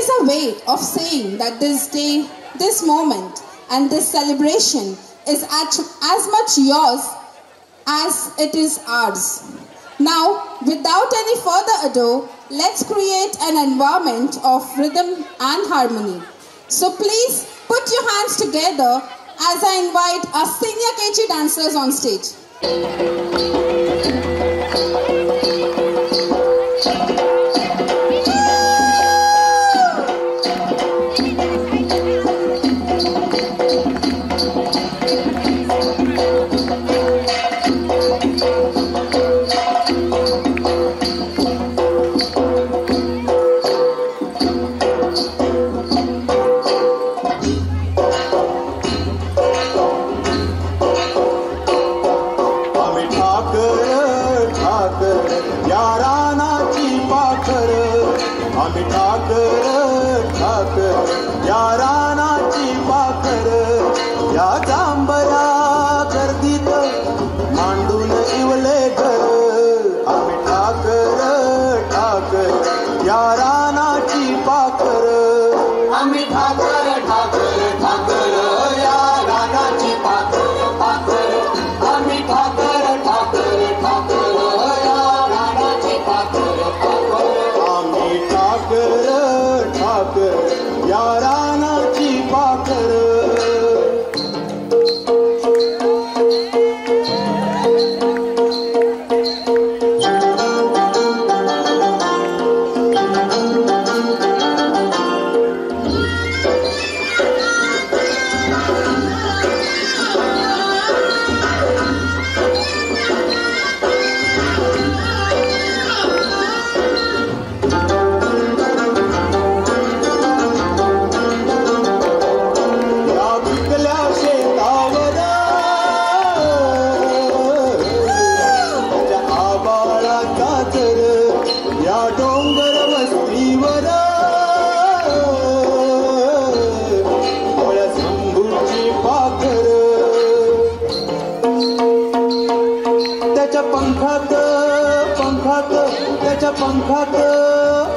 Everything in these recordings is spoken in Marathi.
is a way of saying that this day, this moment, and this celebration is as much yours as it is ours. Now, without any further ado, let's create an environment of rhythm and harmony. So please put your hands together as I invite our senior KG dancers on stage.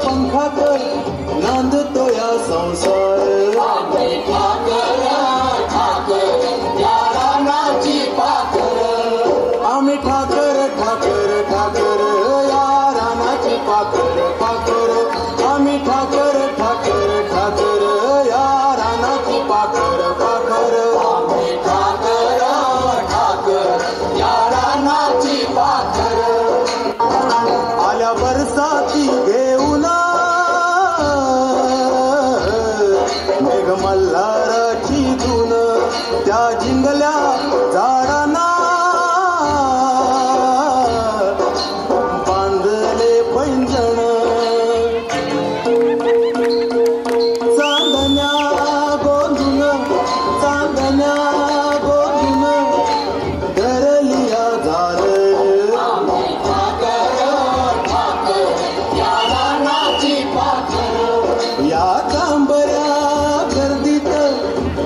पंखात नांदतो या संसार आम्ही ठाकर ठाकर ठाकर या रानाची पाकर पाकर आम्ही ठाकर ठाकर ठाकर या रानाची पाकर पाकर आम्ही ठाकर ठाकर या रानाची पाकर आल्या बरसाती घेऊन मेघ मल्हाराची धून त्या जिंगल्या झाडांना बांधले पैंजण चांदण्या गोंधून धरलिया झाल या तांबऱ्या गर्दीत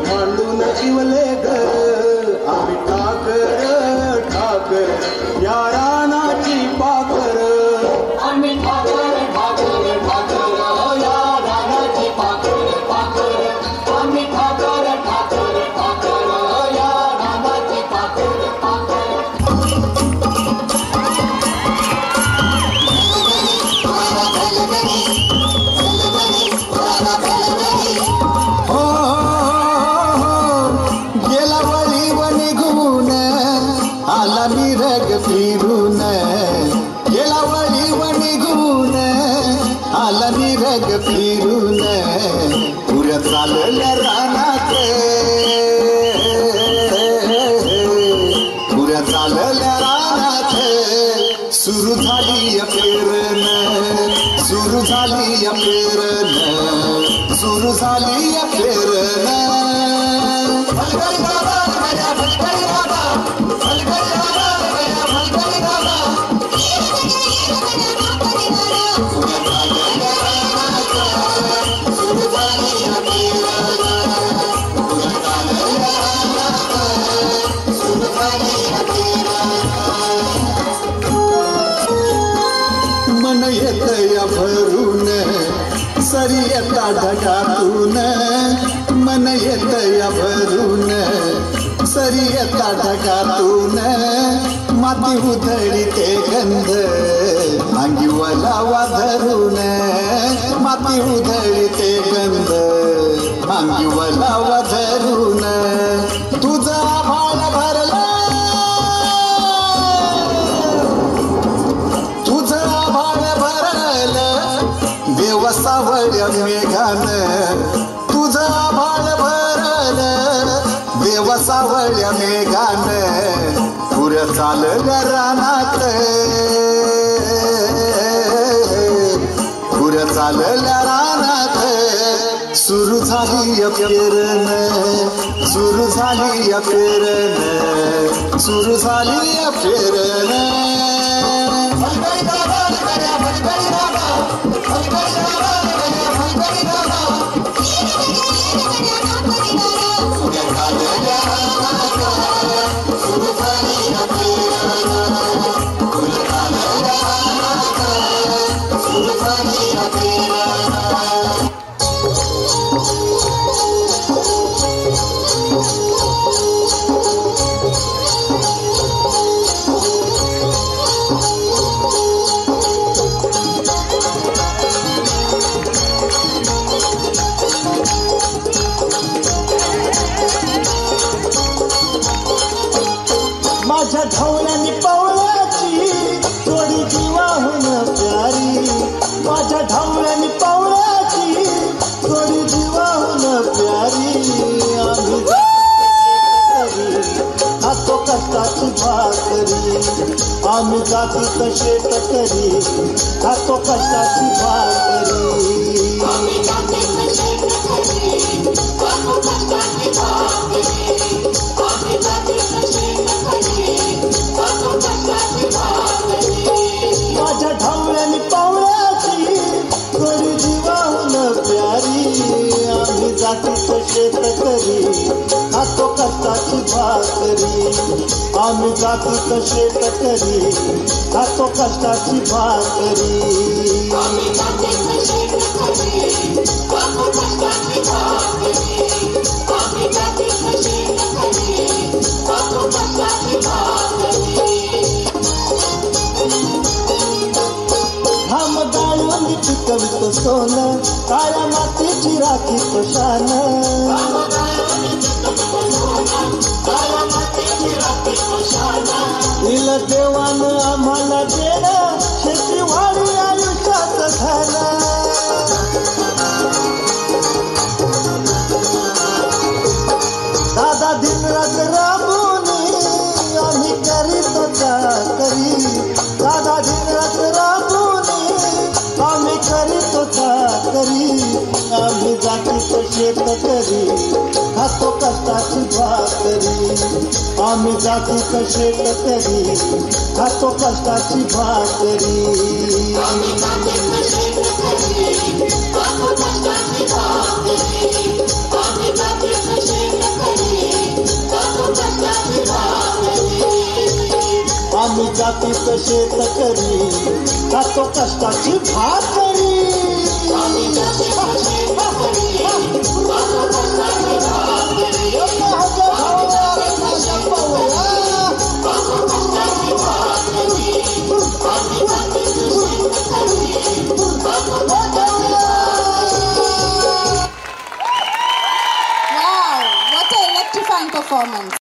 मांडून शिवले घर आम्ही ठाकर ठाकर या रानाची पाकर आम्ही ठाकर ठाकर ठाकर या रानाची पाकर पाकर आम्ही ठाकर ठाकर ठाकर या रानाची पाकर पाकर गेला वळीव निघून आला मिरग फिरून गेला वळीव निघून आला मिरग फिरून पुऱ्या चालल्या रानात पुऱ्या चालल्या रानात सुरू झाली पेरण सुरू झाली पेरण सुरू झाली पेरण मन येतया भरून सरी येता ढगातून मन येत या भरून सरी येता ढगातून माती उधळी ते गंध अंगी वलावा धरून माती उधळी ते गंध अंगी वलावा धरून तुझं आभाळ भरलं तुझं आभाळ भरलं देवसावळ्या मेघानं तुझं आभाळ भरलं देवसावळ्या मेघानं पुऱ्या चालल्या रानात पुऱ्या चालल्या रानात सुरू झाली पेरण सुरू झाली पेरण सुरू झाली पेरण माझ्या ढवळ्यानी पवळ्याची थोडी जीवाहून प्यारी माझ्या ढवळ्यानी पवळ्याची थोडी जीवाहून प्यारी खातो कष्टाची भाकरी आम्ही जाती कशे टकरी खातो कष्टाची भाकरी माझ्या ढवळ्यानी पवळ्याची थोडी जीवाहून प्यारी आम्ही जाती कशे टकरी खातो कष्टाची भाकरी आम्ही जाती कशे टकरी खातो कष्टाची भाकरी घाम गाळून पिकवितो सोनं काळ्या मातीची राखीतो शान दिल देवानं आम्हाला देणं शेती वाढी आयुष्यात झालं दादा दिनरात राबून आम्ही करीतो चाकरी दादा दिनरात राबून आम्ही करीतो चाकरी आम्ही जाती शेत करी खातो कष्टाची भाकरी आम्ही जाती शेत करी खातो कष्टाची भाकरी आम्ही जाती शेत करी खातो कष्टाची भाकरी Wow, what an electrifying performance.